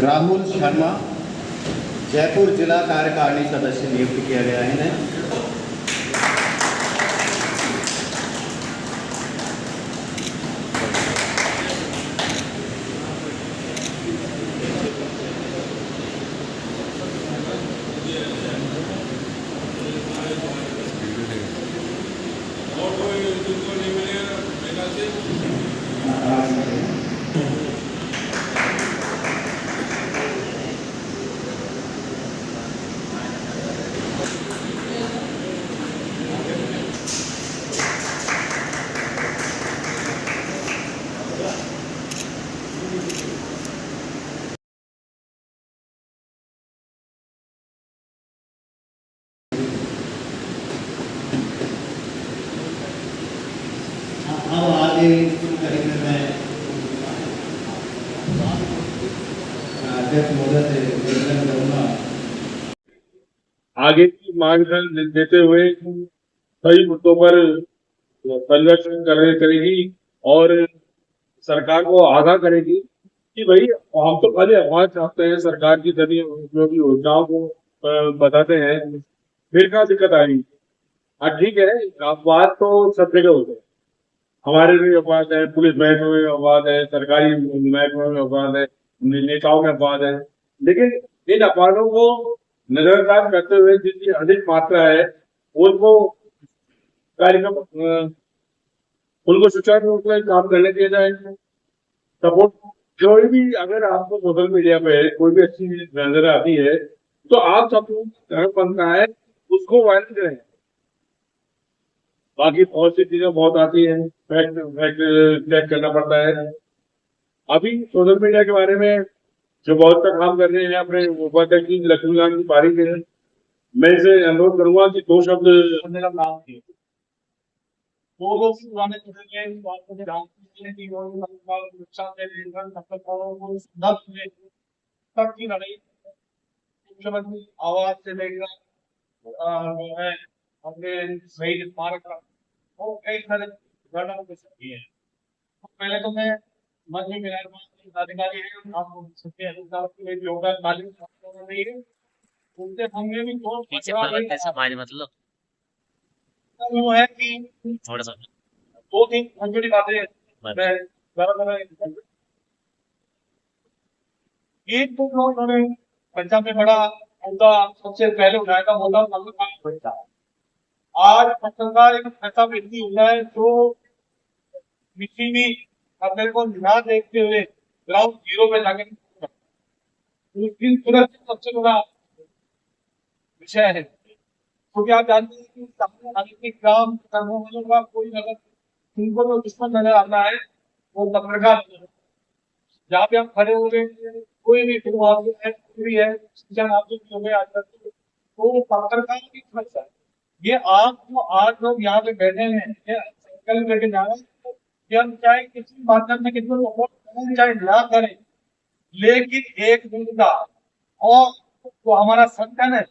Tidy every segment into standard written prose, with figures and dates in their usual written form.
राहुल शर्मा जयपुर जिला कार्यकारिणी सदस्य नियुक्त किया गया है इन्हें। अब आगे शुरू करेंगे। मैं अध्यक्ष महोदय से निवेदन करूंगा आगे की मार्गदर्शन देते हुए सही मुद्दों पर परिवर्तन करेगी और सरकार को आगाह करेगी कि भाई हम तो खाली अफवाह चाहते हैं, सरकार की सभी उपयोगी योजनाओं को बताते हैं, फिर क्या दिक्कत आएगी। हाँ ठीक है, अपवाद तो सब जगह होते हैं, हमारे भी अपवाद है, पुलिस महकमे में अपवाद है, सरकारी महकमे में अपवाद है, नेताओं में अपवाद है, लेकिन इन अपवादों को नजरअंदाज करते हुए जितनी अधिक मात्रा है उनको कार्यक्रम उनको सुचारू रूप से काम करने दिया जाएगा। सपोर्ट कोई भी अगर आपको सोशल मीडिया पे कोई भी अच्छी चीज नजर आती है तो आप सब धर्म बनता है उसको वायरल करें। बाकी बहुत सी चीजें बहुत आती है, फैक्ट फैक्ट चेक करना पड़ता है। अभी सोशल मीडिया के बारे में जो बहुत सा काम कर रहे हैं अपने उपाध्यक्ष जी लक्ष्मीकांत जी पारी के, मैं इसे अनुरोध करूंगा कि दो शब्द मेरा नाम थी वो लोग पुराने चले गए बात को जानते हैं कि वो लोग नुकसान से लेकर तब तक वो दस में तक की लड़ाई मुख्यमंत्री आवाज से लेकर जो है अपने शहीद स्मारक का वो कई सारे घटना हो सकती है। पहले तो मैं मंत्री मेहरबान अधिकारी है आप सकते हैं योगदान तालीम नहीं है उनसे हमने भी बहुत ऐसा मान मतलब वो है कि थोड़ा सा दो तीन छोटी बातें मैं एक तो उन्होंने पंजाब में बड़ा मुद्दा सबसे पहले उठाया था मुद्दा पत्रकार। आज पत्रकार एक ऐसा व्यक्ति हुआ है जो किसी भी अपने को ना देखते हुए ग्राउंड जीरो पे जाके उसकी सुरक्षा सबसे बड़ा विषय है, क्योंकि आप जानते हैं कि सामने आगे के काम करने वालों का कोई अगर उनको जो दुश्मन नजर आता है वो पत्रकार जहाँ पे आप खड़े हो गए कोई भी शुरुआत है कोई भी है आप जो हो गए आज तक तो वो पत्रकार की समस्या है। ये आप जो आज लोग यहाँ पे बैठे हैं ये संकल्प लेके जा रहे हैं कि हम चाहे किसी माध्यम में किसी को करें चाहे ना करें, लेकिन एक मुद्दा और तो हमारा संगठन है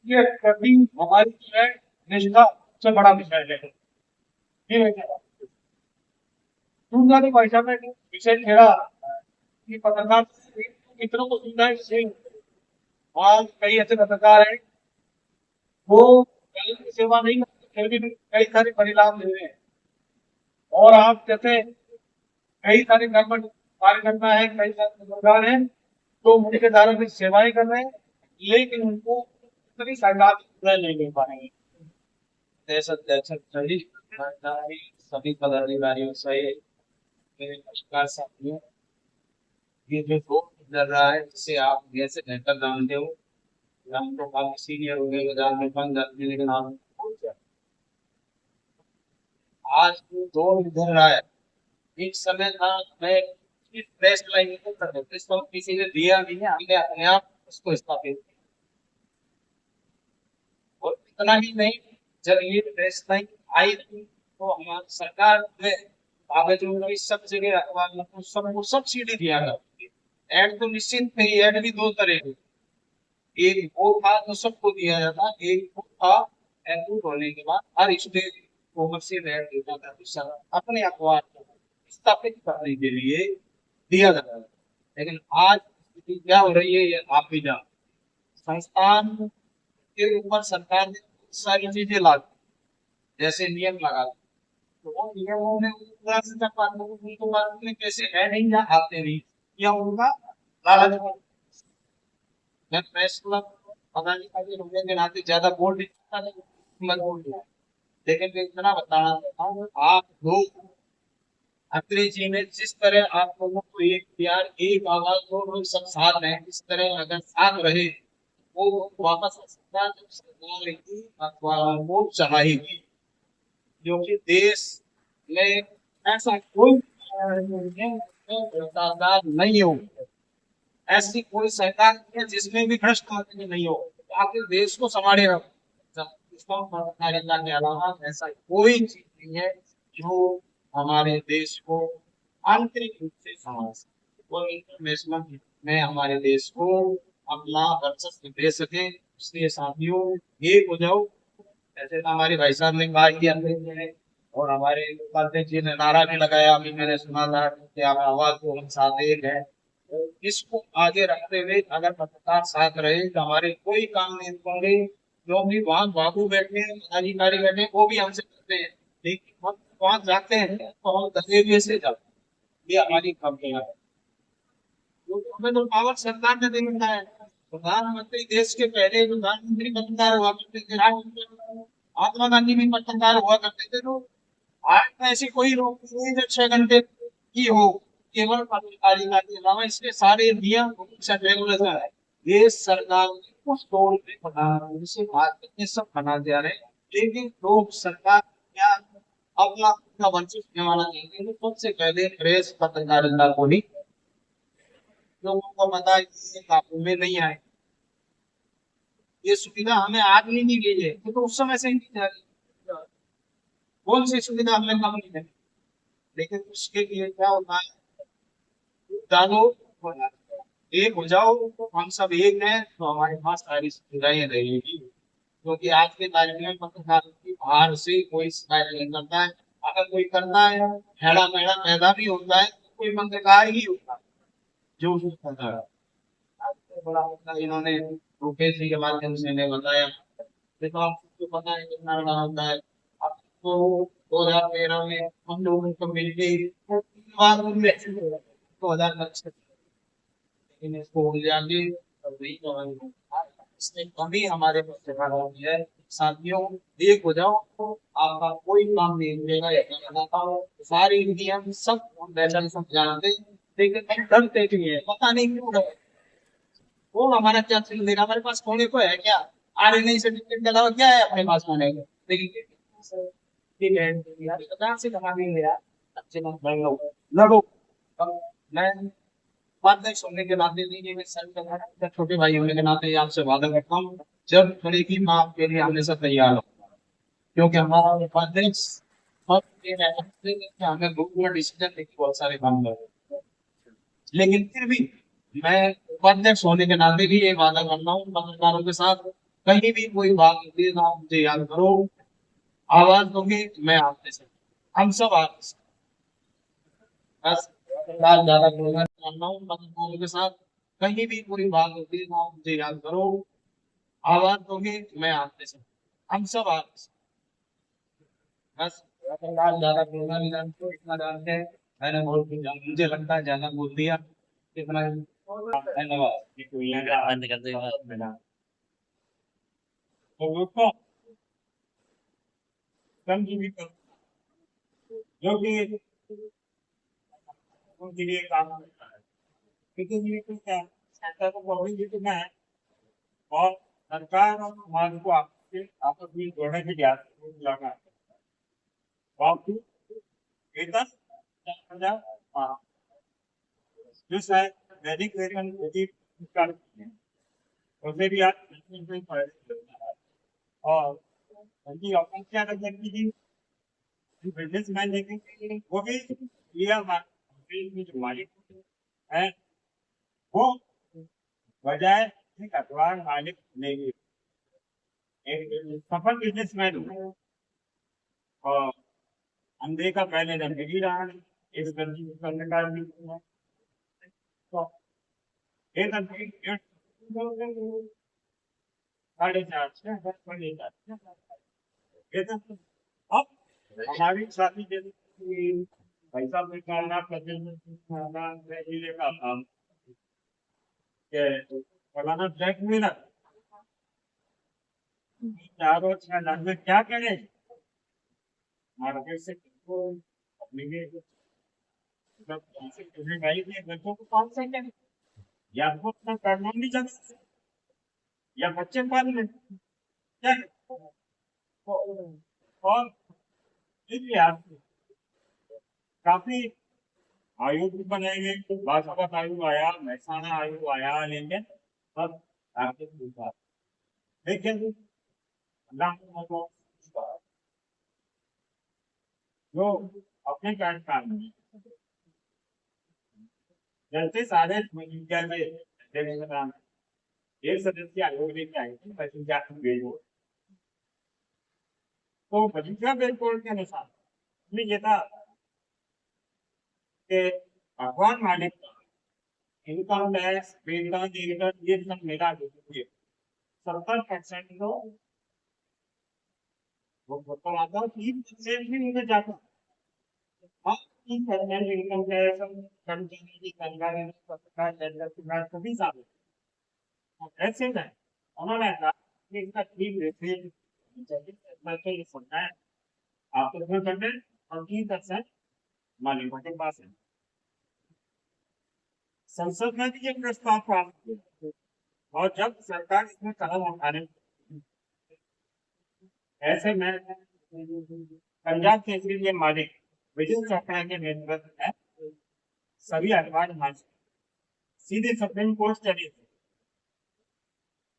ये कभी हमारी जो है निष्ठा सबसे बड़ा विषय है। दूसरा तो भाई साहब ने विषय छेड़ा कि पत्रकार कितनों को सुनना है। आज कई ऐसे पत्रकार हैं वो गलत की सेवा नहीं करते फिर भी कई सारे परिणाम ले रहे हैं और आप जैसे कई सारे गवर्नमेंट कार्यकर्ता है कई सारे पत्रकार हैं तो उनके द्वारा भी सेवाएं कर रहे हैं लेकिन उनको इतनी सहायता नहीं मिल पा रही है। देश अध्यक्ष सभी पदाधिकारियों से नमस्कार साथियों, ये जो रोड चल रहा है जिसे आप जैसे बेहतर जानते हो हम तो काफी सीनियर हो गए बाजार में बन जाते हैं लेकिन आप आज जो रोड चल रहा है एक समय था मैं प्रेस लाइन को कर देते इसको किसी ने दिया नहीं है हमने अपने आप उसको स्थापित और इतना ही नहीं जब ये प्रेस लाइन आई थी तो हमारी सरकार ने कागजों की सब जगह अखबार में सबको सब्सिडी दिया करती है। ऐड तो निश्चित नहीं, ऐड भी दो तरह के, एक वो था जो सबको दिया जाता, एक वो था एंट्री होने के बाद हर स्टेज कॉमर्शियल ऐड देता था अपने अखबार को स्थापित करने के लिए दिया जाता है। लेकिन आज स्थिति क्या हो रही है ये आप भी जान। संस्थान के ऊपर सरकार ने बहुत सारी चीजें लागू, जैसे नियम लगा दिए। तो वो नियमों में पूरा से तक उनको मालूम नहीं कैसे है नहीं या आते नहीं, या उनका लालच। मैं प्रेस क्लब पता नहीं कभी होने के नाते ज्यादा बोल नहीं सकता, लेकिन मैं बोल दिया। लेकिन मैं इतना बताना चाहता हूँ, आप लोग अखिलेश जी ने जिस तरह आप लोगों को एक प्यार एक आवाज दो लोग सब साथ रहे, इस तरह अगर साथ रहे वो वापस आ सकता है। जब सरकार की अखबारों को चलाएगी, क्योंकि देश में ऐसा कोई भ्रष्टाचार नहीं हो, ऐसी कोई सरकार नहीं है जिसमें भी भ्रष्ट आदमी नहीं हो, आखिर देश को संभालेगा। के अलावा ऐसा कोई चीज नहीं है जो हमारे देश को आंतरिक रूप से संभाल सके, वो इंटरनेशनल में हमारे देश को अपना वर्चस्व दे सके। इसलिए साथियों, एक हो जाओ, ऐसे तो हमारे भाई साहब ने कहा कि हमने, और हमारे उपाध्यक्ष जी ने नारा भी लगाया, अभी मैंने सुना था कि आप आवाज को हम साथ एक है। तो इसको आगे रखते हुए अगर पत्रकार साथ रहे तो हमारे कोई काम नहीं रुकेंगे। जो भी वहाँ बाबू बैठे हैं, अधिकारी बैठे हैं, वो भी हमसे करते हैं, लेकिन हम वहाँ जाते हैं तो हम दलेरिए से जाते हैं। ये हमारी कंपनी है। तो हमें तो पावर सरकार ने दे रखा है। प्रधानमंत्री देश के पहले प्रधानमंत्री पत्रकार हुआ करते थे, महात्मा गांधी भी पत्रकार हुआ करते थे। तो आज में ऐसी कोई रोक नहीं है जो 6 घंटे की हो, केवल पत्रकारिता के अलावा इसके सारे नियम रेगुलेशन है। ये सरकार ने कुछ तौर पे बना, जिसे भारत में सब बना दिया है, लेकिन लोग सरकार क्या अपना अपना वर्चस्व जमाना चाहते हैं। तो सबसे पहले प्रेस पत्रकारिता को ही लोगों को पता है कि ये काबू में नहीं आए। ये सुविधा हमें आज नहीं दी गई है, तो उस समय से ही दी जा रही है। कौन सी सुविधा हमें कम नहीं है, लेकिन उसके लिए क्या होता है, जानो एक हो जाओ, तो हम सब एक हैं तो हमारे पास सारी सुविधाएं रहेगी। क्योंकि आज के तारीख में पत्रकार की बाहर से कोई शिकायत नहीं करता है। अगर कोई करता है, हेड़ा मेड़ा पैदा भी होता है, तो कोई पत्रकार ही होता है जो कुछ करता है। आपको बड़ा मतलब इन्होंने रुपेश जी के माध्यम से इन्हें बताया। देखो आपको पता है कितना बड़ा होता है। आपको 2013 में हम लोगों को मिलके 2025, लेकिन इसको उलझाने इसमें कमी हमारे पत्रकारों की है। साथियों, एक हो जाओ, तो आपका कोई काम नहीं रुकेगा। सारी नियम सब वैसे सब जानते, लेकिन हम डरते क्यों है, पता नहीं क्यों डर। वो हमारा क्या चल देगा, हमारे पास होने को है क्या, आर एन आई सर्टिफिकेट के अलावा क्या है अपने पास होने को। लेकिन ठीक है यार, सरकार से कहा नहीं यार, अच्छे लोग लड़ो। मैं उपाध्यक्ष होने के नाते नहीं, मैं सर छोटे भाई होने के नाते आपसे वादा करता हूँ, जब खड़ेगी मैं आपके लिए हमेशा तैयार हूँ। क्योंकि हमारा उपाध्यक्ष हमें ग्रुप में डिसीजन लेके बहुत सारे काम कर, लेकिन फिर भी मैं उपाध्यक्ष होने के नाते भी ये वादा करता हूँ पत्रकारों के साथ, कहीं भी कोई बात होती है तो आप मुझे याद करो, आवाज दोगे मैं आपके साथ, हम सब आपके साथ। बस ज्यादा करना हूँ पत्रकारों के साथ, कहीं भी कोई बात होती है तो आप मुझे याद करो, आवाज दोगे मैं आपके साथ, हम सब आपके साथ। बस ज्यादा बोलना नहीं जानते, इतना जानते हैं। मैंने बहुत कुछ मुझे लगता है ज्यादा बोल दिया, इतना ही। धन्यवाद। बंद कर देगा। तो दोस्तों, कम भी कर, जो कि उनके लिए काम करता है, लेकिन ये तो क्या सरकार को पब्लिक भी तो है, और सरकार और समाज को आपस में जोड़ने के लिए लगा है। बाकी वेतन 4,000 जो शायद दैनिक वेतन उसमें भी आप और उनकी अपन क्या कर की बिजनेस मैन देखेंगे, वो भी क्लियर जो मालिक है वो बजाय एक अखबार मालिक लेंगे, एक सफल बिजनेसमैन हो। और अंधे का पहले जिंदगी रहा है, इस करने का भी है। तो एक आदमी 4.5 अब हमारी साथी जैसे पैसा निकालना जिले का काम फलाना बैंक में ना 4 और 6 लाख में क्या करे मार्केट से बच्चों को कौन से करे या तो अपना करना नहीं चाहते या बच्चे पाल ले क्या और इसलिए आप काफी आयोग भी बनाए गए बासपत आयोग आया महसाना आयोग आया लेकिन अब आपके लेकिन जो अपने कार्यकाल में जैसे सारे विद्यालय एक सदस्य आयोग लेके आए थे परीक्षा बेलकोड तो परीक्षा बेलकोड के अनुसार उसमें ये था कि भगवान मालिक इनकम टैक्स वेतन ये सब मिला दीजिए 70% तो वो आता 3% भी उन्हें जाता हाँ 3% इनकम टैक्स कंपनी की सरकारी सभी साल ऐसे में उन्होंने कहा कि इसका 3% ये सुनना है आपको इसमें करना है और 3% मालिकों के पास है संसद में भी ये प्रस्ताव पास किया और जब सरकार इसमें कदम उठाने ऐसे में पंजाब केसरी के मालिक विजय चोपड़ा के नेतृत्व में सभी अखबार सीधे सुप्रीम कोर्ट चले थे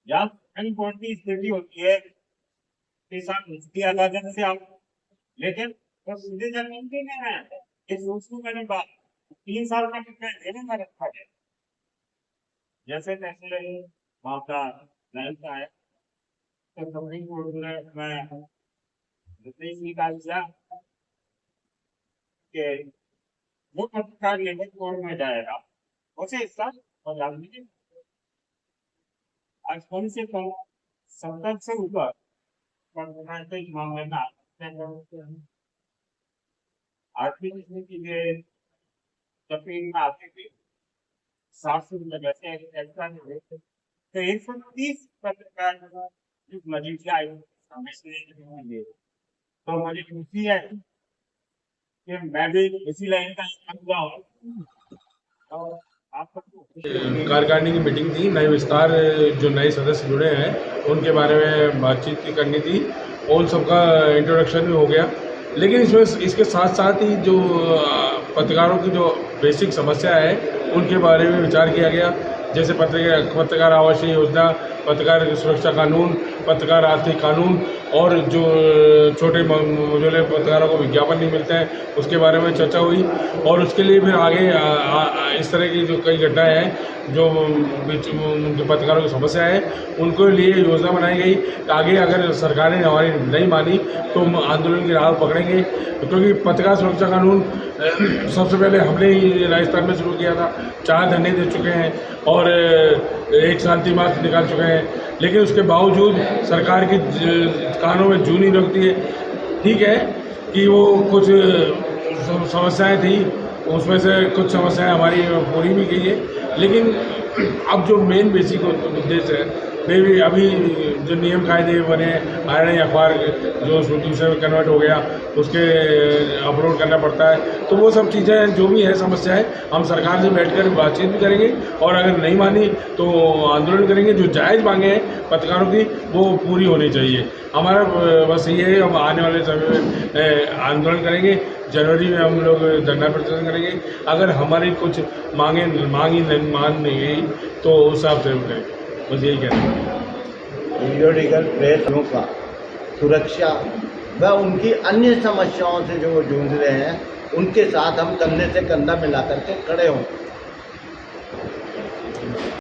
जब सुप्रीम कोर्ट की स्थिति होती है कि साहब निचली अदालत से आओ लेकिन वो सीधे जमीन पे नहीं है इस सोचने मैंने बात 3 साल का कितना देने में रखा है जैसे तैसे मामला नहीं आया तो सुप्रीम कोर्ट में निकाल दिया कि वो पत्रकार लेकर कोर्ट में जाएगा उसे हिस्सा और राजनीति आज कम से कम 70 से ऊपर इस मामले में आर्थिक के लिए तफरीक में आते थे 700 वैसे ऐसा नहीं तो 130 पत्रकार इस मजीद आयोग समझने तो मुझे खुशी है कि मैं भी इसी लाइन का हुआ हूँ और कार्यकारिणी की मीटिंग थी नए विस्तार जो नए सदस्य जुड़े हैं उनके बारे में बातचीत की करनी थी उन सबका इंट्रोडक्शन भी हो गया लेकिन इसमें इसके साथ साथ ही जो पत्रकारों की जो बेसिक समस्या है उनके बारे में विचार किया गया जैसे पत्रकार आवासीय योजना पत्रकार सुरक्षा कानून पत्रकार आर्थिक कानून और जो छोटे मझोले पत्रकारों को विज्ञापन नहीं मिलते हैं उसके बारे में चर्चा हुई और उसके लिए फिर आगे इस तरह की जो कई घटनाएं हैं जो उनके पत्रकारों की समस्या है उनको लिए योजना बनाई गई आगे अगर सरकार ने हमारी नहीं मानी तो हम आंदोलन की राह पकड़ेंगे क्योंकि पत्रकार सुरक्षा कानून सबसे पहले हमने ही राजस्थान में शुरू किया था 4 धरने दे चुके हैं और एक शांति मार्च निकाल चुके हैं लेकिन उसके बावजूद सरकार की कानों में जू नहीं रखती है ठीक है कि वो कुछ समस्याएं थी उसमें से कुछ समस्याएं हमारी पूरी भी गई है लेकिन अब जो मेन बेसिक उद्देश्य है वे भी अभी जो नियम कायदे बने आयरन अखबार जो दूसरे में कन्वर्ट हो गया उसके अपलोड करना पड़ता है तो वो सब चीज़ें जो भी है समस्या है हम सरकार से बैठकर बातचीत भी करेंगे और अगर नहीं मानी तो आंदोलन करेंगे जो जायज़ मांगे हैं पत्रकारों की वो पूरी होनी चाहिए हमारा बस ये है हम आने वाले समय में आंदोलन करेंगे जनवरी में हम लोग धरना प्रदर्शन करेंगे अगर हमारी कुछ मांगी मान नहीं गई तो उस हिसाब से हम करेंगे बस यही कहना है पीरियोडिकल प्रेसों का सुरक्षा व उनकी अन्य समस्याओं से जो वो जूझ रहे हैं उनके साथ हम कंधे से कंधा मिला करके खड़े हों